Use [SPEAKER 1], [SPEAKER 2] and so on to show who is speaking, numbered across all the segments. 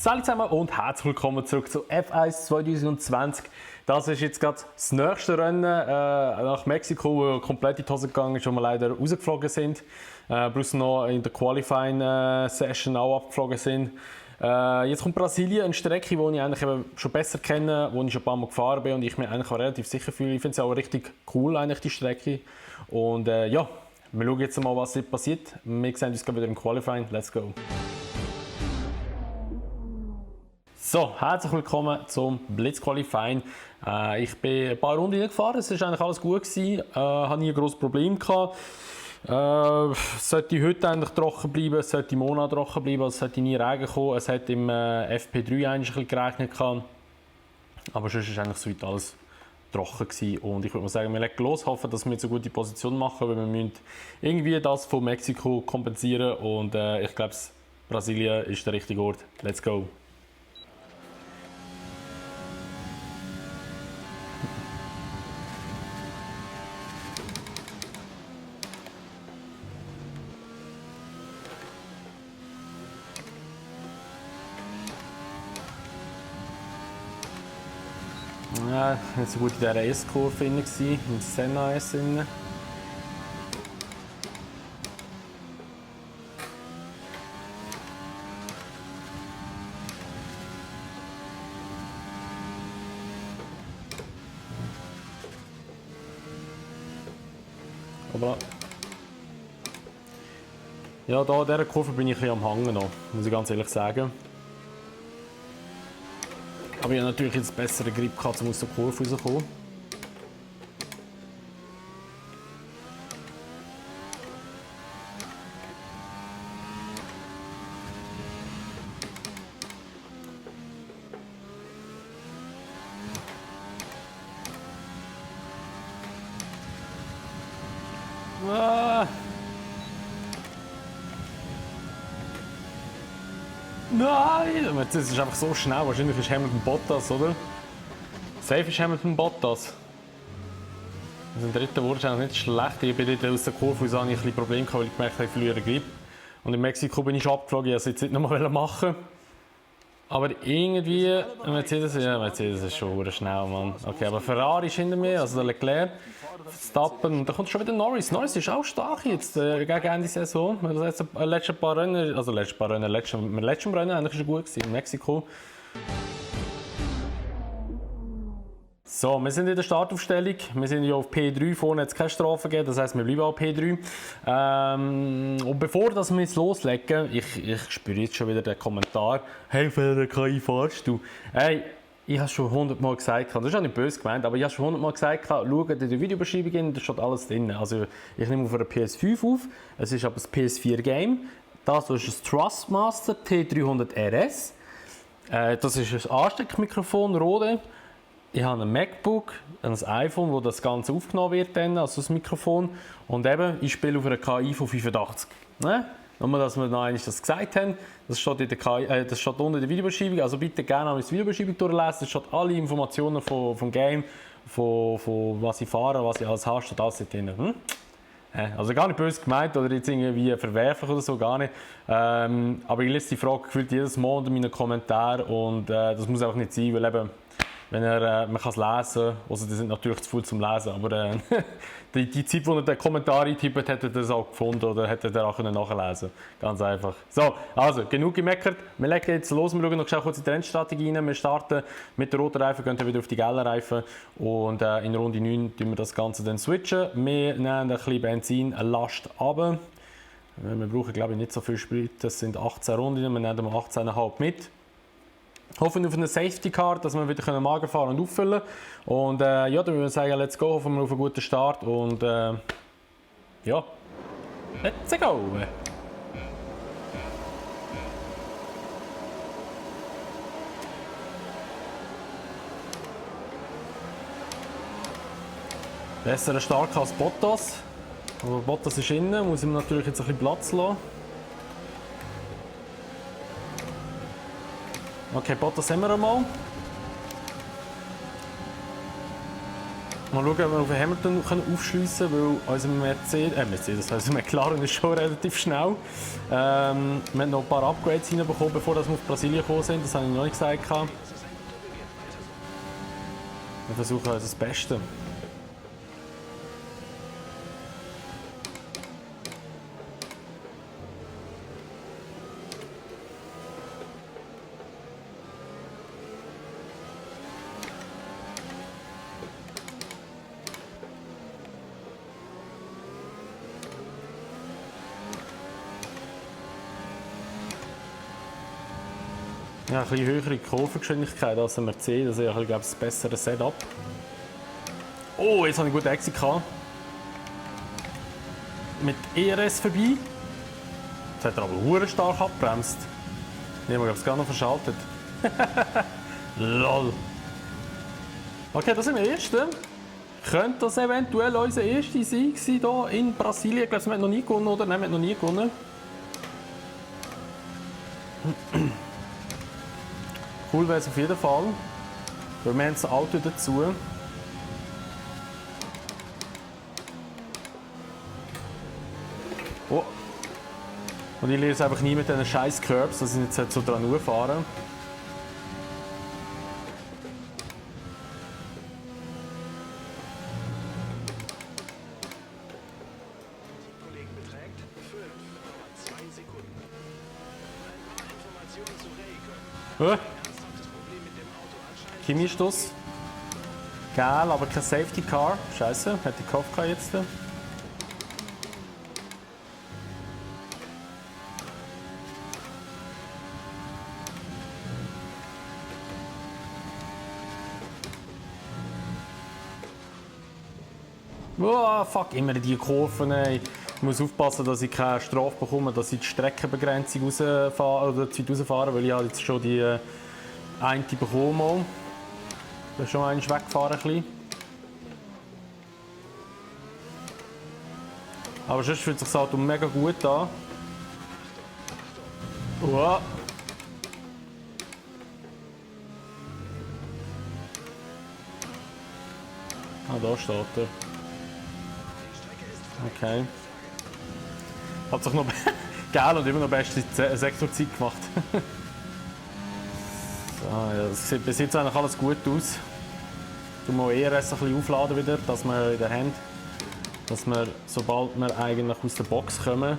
[SPEAKER 1] Salut zusammen und herzlich willkommen zurück zu F1 2020. Das ist jetzt gerade das nächste Rennen nach Mexiko, wo komplett in die Hose gegangen ist, wo wir leider rausgeflogen sind. Plus noch in der Qualifying-Session auch abgeflogen sind. Jetzt kommt Brasilien, eine Strecke, die ich eigentlich eben schon besser kenne, wo ich schon ein paar Mal gefahren bin und ich mich eigentlich auch relativ sicher fühle. Ich finde es auch richtig cool, eigentlich, die Strecke. Und ja, wir schauen jetzt mal, was hier passiert. Wir sehen uns wieder im Qualifying. Let's go! So, herzlich willkommen zum Blitzqualifying. Ich bin ein paar Runden gefahren, es war eigentlich alles gut gewesen, hatte nie ein grosses Problem gehabt. Sollte heute eigentlich trocken bleiben, es sollte im Monat trocken bleiben, also es sollte nie Regen kommen. Es hat im FP3 ein bisschen geregnet gehabt, aber sonst war eigentlich soweit alles trocken gewesen. Und ich würde mal sagen, wir legen los, hoffen, dass wir jetzt eine gute Position machen, weil wir müssen irgendwie das von Mexiko kompensieren und ich glaube, Brasilien ist der richtige Ort. Let's go! Ja, nicht so gut in dieser S-Kurve in Senna S. Aber ja, da in dieser Kurve bin ich ein bisschen am Hangen noch, muss ich ganz ehrlich sagen. Aber ich habe natürlich jetzt einen besseren Grip gehabt, um aus der Kurve rauszukommen. Nein! Das ist einfach so schnell. Wahrscheinlich ist Hamilton Bottas, oder? Safe ist Hamilton Bottas. Also im dritten Wurf ist eigentlich nicht schlecht. Ich bin dort aus der Kurve raus, hatte ich ein bisschen Probleme, weil ich gemerkt habe, ich verliere Grip. Und in Mexiko bin ich schon abgeflogen, ich wollte es jetzt nicht nochmal machen. Aber irgendwie, Mercedes ist schon schnell, Mann. Okay, aber Ferrari ist hinter mir, also der Leclerc, Verstappen, und da kommt schon wieder Norris. Norris ist auch stark jetzt gegen Ende der Saison. Das letzten paar Rennen, im letzten Rennen eigentlich schon gut gewesen, in Mexiko. So, wir sind in der Startaufstellung. Wir sind ja auf P3, vorne hat es keine Strafe gegeben, das heisst, wir bleiben auf P3. Und bevor wir jetzt loslegen, ich spüre jetzt schon wieder den Kommentar, hey, für KI fahrst du? Hey, ich habe es schon 100 Mal gesagt, das ist auch nicht böse gemeint, aber ich habe schon 100 Mal gesagt, schaut in die Videobeschreibung, da steht alles drin. Also ich nehme auf einer PS5 auf, es ist aber das PS4 Game. Das ist ein Thrustmaster T300 RS. Das ist ein Ansteckmikrofon, Rode. Ich habe ein MacBook, ein iPhone, wo das Ganze aufgenommen wird, also das Mikrofon. Und eben, ich spiele auf einer KI von 85. Ne? Nur, dass wir noch einmal das gesagt haben. Das steht, das steht unten in der Videobeschreibung. Also bitte gerne auch die Videobeschreibung durchlesen. Da steht alle Informationen vom Game, von was ich fahre, was ich alles habe, steht alles drin. Also gar nicht böse gemeint oder jetzt irgendwie verwerflich oder so, gar nicht. Aber ich lese die Frage gefühlt jedes Mal unter meinen Kommentaren und das muss einfach nicht sein, weil eben, wenn man kann es lesen, also die sind natürlich zu viel zum Lesen, aber die Zeit, wo er den Kommentar eingetippt hat, hat er das auch gefunden oder hätte er auch nachlesen. Ganz einfach. So, also genug gemeckert. Wir legen jetzt los, wir schauen noch kurz in die Rennstrategie rein. Wir starten mit den roten Reifen, gehen dann wieder auf die gelben Reifen und in Runde 9 tun wir das Ganze dann switchen. Wir nehmen ein bisschen Benzinlast runter. Wir brauchen, glaube ich, nicht so viel Sprit. Das sind 18 Runden, wir nehmen 18,5 mit. Hoffen auf einen Safety Car, dass wir wieder Magen fahren und auffüllen können. Und ja, dann würde ich sagen, let's go, hoffen wir auf einen guten Start und ja, let's go! Besserer Start als Bottas. Aber Bottas ist innen, muss ihm natürlich jetzt ein bisschen Platz lassen. Okay, Bottas haben wir einmal. Mal schauen, ob wir auf Hamilton aufschliessen können, weil unser Mercedes, also McLaren ist schon relativ schnell. Wir haben noch ein paar Upgrades reinbekommen, bevor wir auf Brasilien gekommen sind, das habe ich noch nicht gesagt. Wir versuchen also das Beste. Ja, ein bisschen höhere Kurvengeschwindigkeit als ein Mercedes, also ich glaube, es ist ein besseres Setup. Oh, jetzt habe ich einen guten Exit gehabt. Mit ERS vorbei. Jetzt hat er aber hure stark abgebremst. Ich habe es gar noch verschaltet. Lol. Okay, das sind wir Erste. Könnte das eventuell unser erster Sieg sein hier in Brasilien? Ich glaube, wir haben noch nie gewonnen, oder? Nein, wir haben noch nie gewonnen. Cool wäre es auf jeden Fall. Weil wir haben das Auto dazu. Oh. Und ich lerne es einfach nie mit diesen scheiß Curbs, dass ich nicht so dran fahren.
[SPEAKER 2] Kollegen beträgt 5,2 Sekunden. Ein paar Informationen zu Ray können. Ernsthaftes Problem mit dem Auto anscheinend.
[SPEAKER 1] Kimi ist das. Geil, aber kein Safety Car. Scheiße, hätte ich gehofft jetzt. Oh, fuck, immer in die Kurven. Ey. Ich muss aufpassen, dass ich keine Strafe bekomme, dass ich die Streckenbegrenzung rausfahre, oder die Zeit rausfahre, weil ich habe jetzt schon die eine bekommen. Da ist schon einmal weggefahren. Ein bisschen. Aber sonst fühlt sich das Auto mega gut an. Oh. Ah, da steht er. Okay. Hat sich noch geil und immer noch beste Sektorzeit gemacht. So, ja, das sieht bis jetzt eigentlich alles gut aus. Ich muss ERS ein bisschen aufladen wieder, dass wir in der Hand, dass wir, sobald wir eigentlich aus der Box kommen,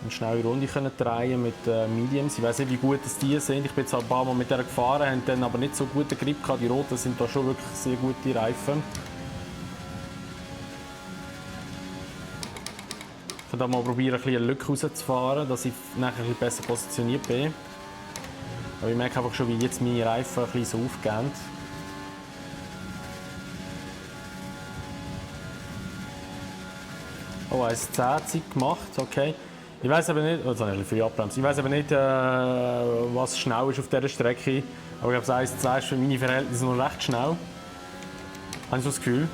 [SPEAKER 1] eine schnelle Runde können drehen mit Mediums. Ich weiß nicht, wie gut das die sind. Ich bin jetzt ein paar Mal mit der gefahren, haben dann aber nicht so guten Grip gehabt. Die roten sind da schon wirklich sehr gute Reifen. Ich kann da mal probieren, eine Lücke rauszufahren, dass ich nachher ein bisschen besser positioniert bin. Aber ich merke einfach schon, wie jetzt meine Reifen ein bisschen so aufgehen. Oh, 1,10 Zeit gemacht, okay. Ich weiß aber nicht, jetzt habe ich ein bisschen abbremst. Ich weiß aber nicht, was schnell ist auf dieser Strecke. Aber ich glaube, 1,10 ist für meine Verhältnisse noch recht schnell. Habe ich so das Gefühl.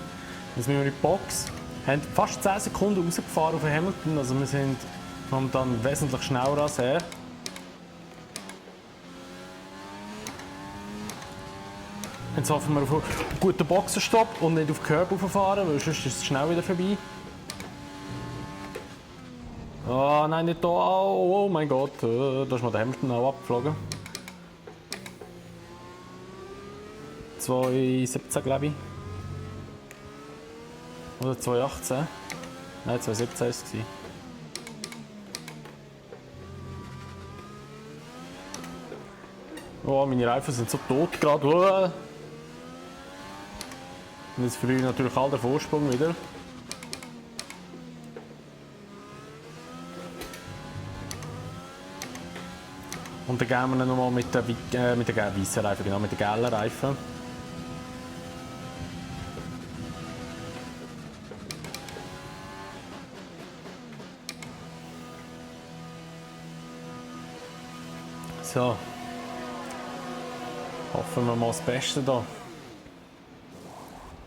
[SPEAKER 1] Jetzt sind wir in die Box. Wir haben fast 10 Sekunden rausgefahren auf Hamilton, also wir sind momentan wesentlich schneller als er. Jetzt hoffen wir auf einen guten Boxenstopp und nicht auf den Curb rauffahren, weil sonst ist es schnell wieder vorbei. Oh nein, nicht da, oh mein Gott, da ist mal der Hamilton auch abgeflogen. 2,17 glaube ich. Oder 2018? Nein, 2017 war es. Oh, meine Reifen sind so tot gerade. Oh. Und jetzt verliere ich natürlich all den Vorsprung wieder. Und dann gehen wir nochmal mit den weißen Reifen, genau, mit den gelben Reifen. So. Hoffen wir mal das Beste hier.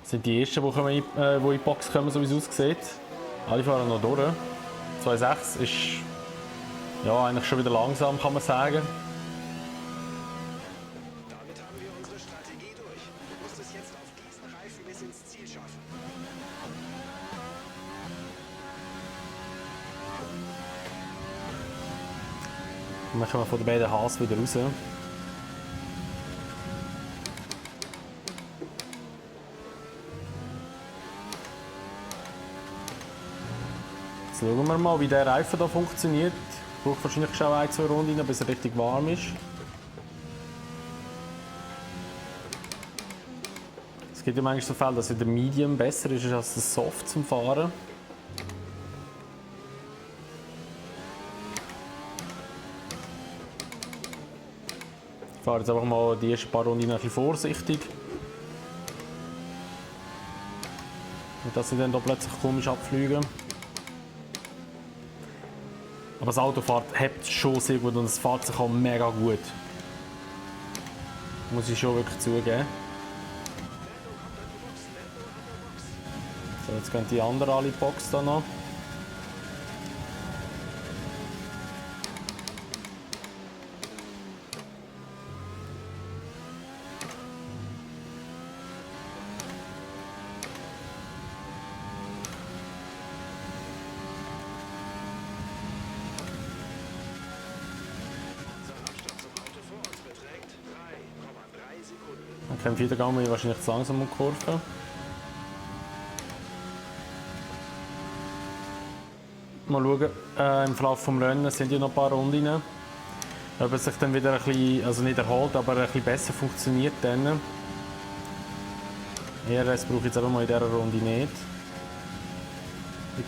[SPEAKER 1] Das sind die ersten, die in die Box kommen, so wie es aussieht. Alle fahren noch durch. 2,6 ist ja, eigentlich schon wieder langsam, kann man sagen.
[SPEAKER 2] Damit haben wir unsere Strategie durch. Du musst es jetzt auf diesen Reifen bis ins Ziel schaffen.
[SPEAKER 1] Und dann kommen wir von den beiden Haas wieder raus. Jetzt schauen wir mal, wie der Reifen hier funktioniert. Braucht wahrscheinlich schon 1-2 Runden, bis er richtig warm ist. Es gibt ja manchmal so Fälle, dass der Medium besser ist als der Soft zum Fahren. Ich fahre jetzt einfach mal die ersten paar Runden ein bisschen vorsichtig. Nicht, dass sie dann da plötzlich komisch abfliegen. Aber das Auto hebt schon sehr gut und es fährt sich auch mega gut. Muss ich schon wirklich zugeben. So, jetzt gehen die anderen alle Box da noch. Okay, im vierten Gang muss ich wahrscheinlich zu langsam um die Kurve. Mal schauen, im Verlauf des Rennens sind ja noch ein paar Runden. Ob es sich dann wieder ein bisschen, also nicht erholt, aber ein bisschen besser funktioniert dann. ERS brauche ich jetzt aber mal in dieser Runde nicht.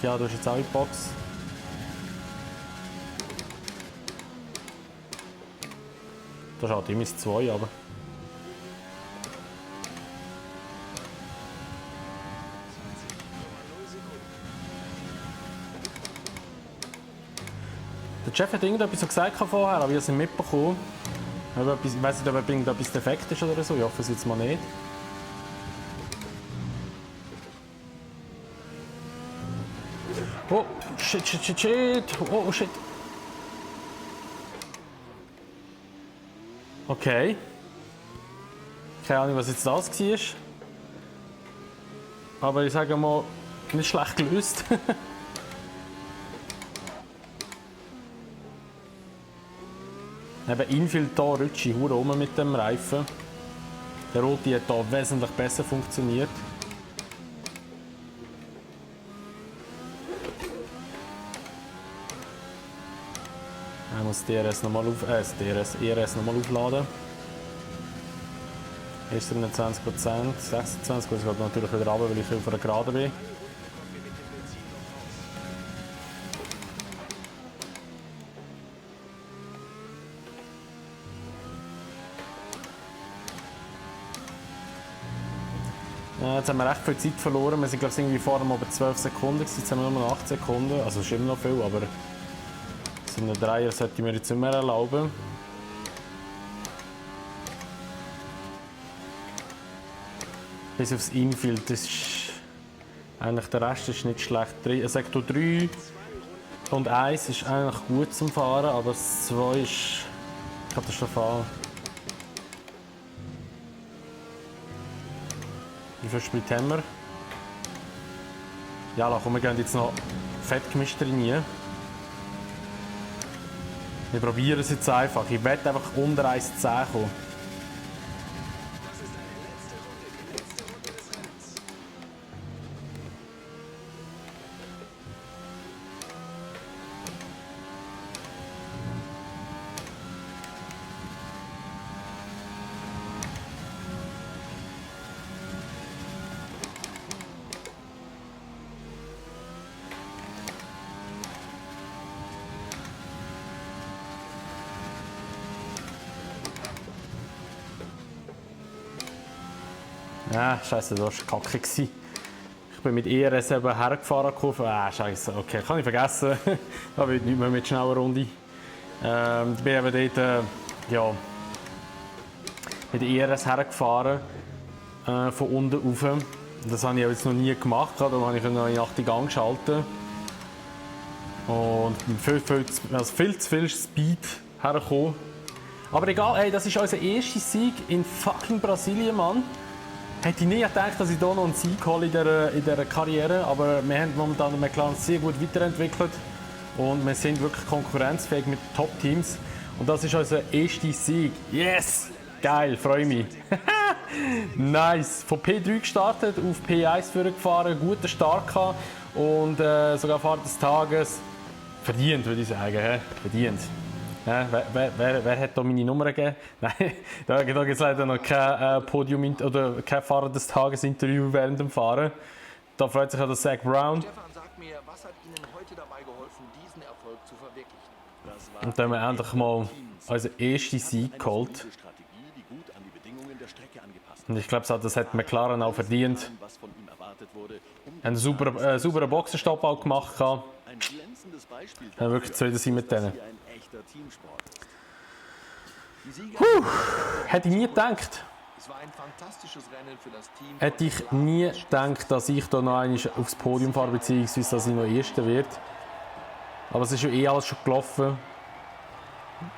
[SPEAKER 1] Ja, du hast jetzt auch in die Box. Da schaut immer 2, aber. Der Chef hat irgendetwas so gesagt vorher, aber ich habe es nicht mitbekommen. Ich weiß nicht, ob irgendetwas defekt ist oder so, ich hoffe es jetzt mal nicht. Oh, shit, shit, shit, shit. Oh, shit. Okay. Keine Ahnung, was jetzt das war. Aber ich sage mal, nicht schlecht gelöst. Eben Infield hier rutscht ich rum mit dem Reifen. Der rote hat hier wesentlich besser funktioniert. Ich muss ERS nochmal aufladen. Erst 20%, 26%, das geht natürlich wieder runter, weil ich auf einer Geraden bin. Jetzt haben wir recht viel Zeit verloren. Wir sind glaube ich irgendwie vorher mal über 12 Sekunden, jetzt haben wir nur noch 8 Sekunden. Also ist immer noch viel, aber so einen Dreier sollte ich mir jetzt nicht mehr erlauben. Bis aufs Infield, das ist eigentlich der Rest ist nicht schlecht. Sektor 3 und 1 ist eigentlich gut zum Fahren, aber das 2 ist katastrophal. Wie viel Sprit haben wir? Ja, komm, wir gehen jetzt noch Fettgemisch rein. Wir probieren es jetzt einfach. Ich werde einfach unter 1,10 kommen. Ja, scheiße, das war kacke. Ich bin mit ERS eben hergefahren. Scheiße, okay, kann ich vergessen. Da wird nicht mehr mit schneller Runde. Ich bin eben dort ja, mit ERS hergefahren, von unten rauf. Das habe ich jetzt noch nie gemacht, darum habe ich noch in 8. Gang geschaltet. Und viel zu viel Speed hergekommen. Aber egal, ey, das ist unser erster Sieg in fucking Brasilien, Mann. Hätte ich nie gedacht, dass ich hier noch einen Sieg hole in dieser Karriere, aber wir haben momentan den McLaren sehr gut weiterentwickelt und wir sind wirklich konkurrenzfähig mit Top-Teams. Und das ist unser erster Sieg. Yes! Geil, freue mich. Nice. Von P3 gestartet, auf P1 gefahren, guten Start gehabt und sogar Fahrt des Tages verdient, würde ich sagen. Verdient. Wer hat da meine Nummer gegeben? Nein, da gibt es leider noch kein Podium oder kein Fahrer des Tages Interview während dem Fahren. Da freut sich auch der Zach Brown.
[SPEAKER 2] Stefan, sag mir, was hat Ihnen heute dabei geholfen, diesen Erfolg zu verwirklichen?
[SPEAKER 1] Und dann haben wir endlich mal unseren ersten Sieg geholt. Und ich glaube, das hat McLaren auch verdient. Einen sauberen Boxenstopp auch gemacht. Dann wirklich zufrieden sein mit denen. Hätte ich nie gedacht.
[SPEAKER 2] Es war ein fantastisches Rennen für das Team.
[SPEAKER 1] Hätte ich nie gedacht, dass ich da noch einmal aufs Podium fahre, beziehungsweise dass ich noch Erster werde. Aber es ist ja eh alles schon gelaufen.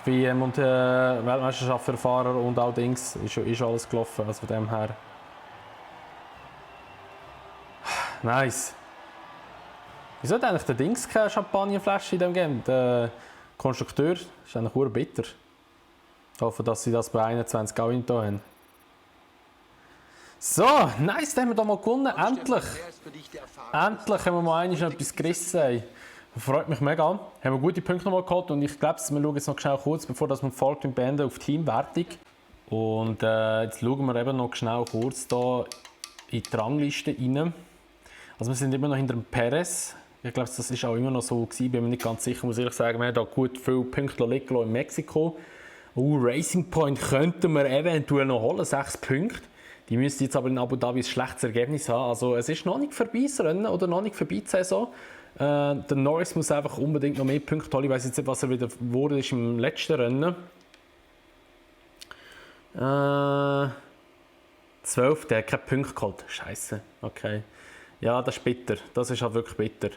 [SPEAKER 1] WM und Weltmeisterschaft für Fahrer und auch Dings ist alles gelaufen. Also von dem her. Nice. Wieso hat eigentlich der Dings keine Champagnerflasche in diesem Game? Der Konstrukteur ist eigentlich sehr bitter. Ich hoffe, dass sie das bei 21 auch hinter haben. So, nice, dann haben wir da mal gewonnen. Endlich! Endlich haben wir mal einmal etwas gerissen. Das freut mich mega. Haben wir gute Punkte noch mal geholt und ich glaube, wir schauen jetzt noch schnell kurz, bevor wir die Folge beenden, auf die Teamwertung. Und jetzt schauen wir eben noch schnell kurz da in die Rangliste rein. Also wir sind immer noch hinter dem Perez. Ich glaube, das war auch immer noch so gewesen. Bin mir nicht ganz sicher, muss ich ehrlich sagen. Wir haben da gut viele Punkte liegen in Mexiko. Racing Point könnten wir eventuell noch holen, 6 Punkte. Die müssten jetzt aber in Abu Dhabi ein schlechtes Ergebnis haben. Also es ist noch nicht vorbei das Rennen oder noch nicht vorbei die Saison. Der Norris muss einfach unbedingt noch mehr Punkte holen. Ich weiß jetzt nicht, was er wieder geworden ist im letzten Rennen. 12, der hat keine Punkte geholt. Scheiße. Okay. Ja, das ist bitter. Das ist halt wirklich bitter.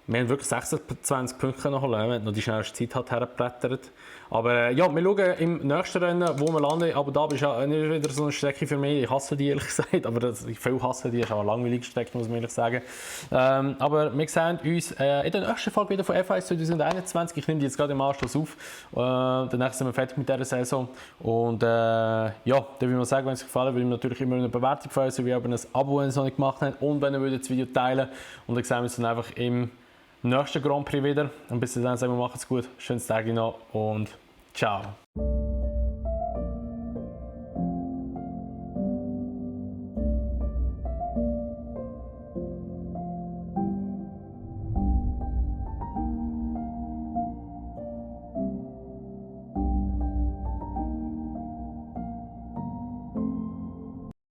[SPEAKER 1] Wir haben wirklich 26 Punkte noch holen, wenn noch die schnellste Zeit hat hergeblättert. Aber ja, wir schauen im nächsten Rennen, wo wir landen. Abu Dhabi ist ja nicht wieder so eine Strecke für mich. Ich hasse die, ehrlich gesagt. Aber viel hasse die. Ist auch eine langweilige Strecke, muss man ehrlich sagen. Aber wir sehen uns in der nächsten Folge wieder von F1 2021. Ich nehme die jetzt gerade im Anschluss auf. Danach sind wir fertig mit dieser Saison. Und ja, dann würde ich sagen, wenn es euch gefallen hat, würde ich natürlich immer eine Bewertung freuen, so wie ihr ein Abo, wenn ihr es noch nicht gemacht habt. Und wenn ihr das Video teilen würdet. Und dann sehen wir uns dann einfach im nächsten Grand Prix wieder. Und bis dann sagen wir, macht's gut, schönes Tag noch und ciao.